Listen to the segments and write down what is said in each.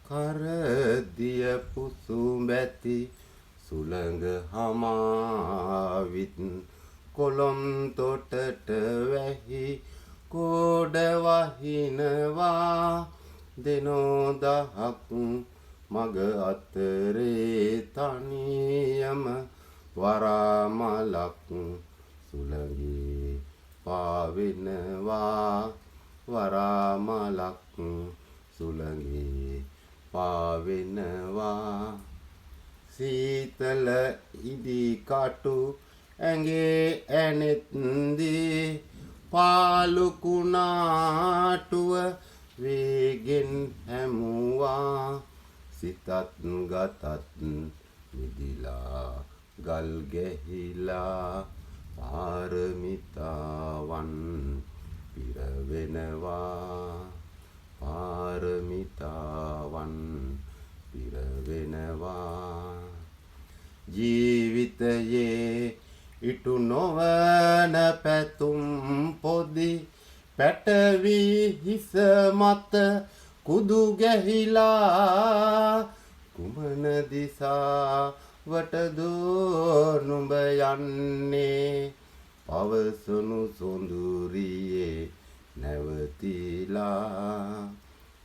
කරදිය පුසුඹැති සුළඟ හමාවිත් කොළොම් තොටට වැහි කෝඩ වහිනවා දෙනෝ දහක් මග අතරේ තනියම වරාමලක් සුළඟේ පාවෙනවා වරාමලක් සුළඟේ පාවෙනවා සීතල ඉදි කටු ඇඟේ ඇනෙත්දී පාලු කුණාටුව වේගෙන් හැමුවා සිතත් ගතත් මිදිලා ගල් ගැහිලා පාරමිතාවන් පිරවෙනවා පාරමිතාවන් පිරවෙනවා ජීවිතයේ ඉටු නොවන පැතුම් පොදි පැටවි හිස මත කුදු ගැහිලා කුමන දිසාවටද නුඹ යන්නේ පවසනු සොඳුරියේ නැවතිලා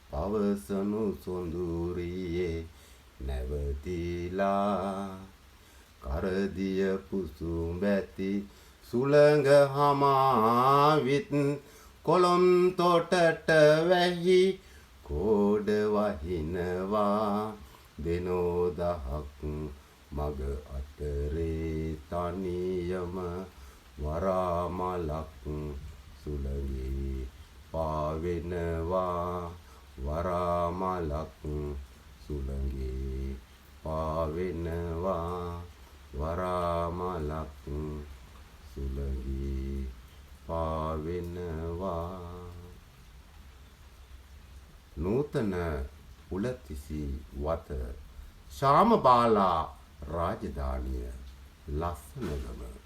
පවසනු සොඳුරියේ නැවතිලා කරදිය පුසුඹැති සුළඟ හමාවිත් කොළොම් තොටට වැහි කෝඩ වහිනවා දෙනෝ දහක් මග අතරේ තනියම වරාමලක් සුළඟේ පාවෙනවා වරාමලක් සුළඟේ පාවෙනවා වරාමලක් සුළඟේ පාවෙනවා නූතන උලතිසි වත ශාමබාලා රාජධානිය ලස්සනගම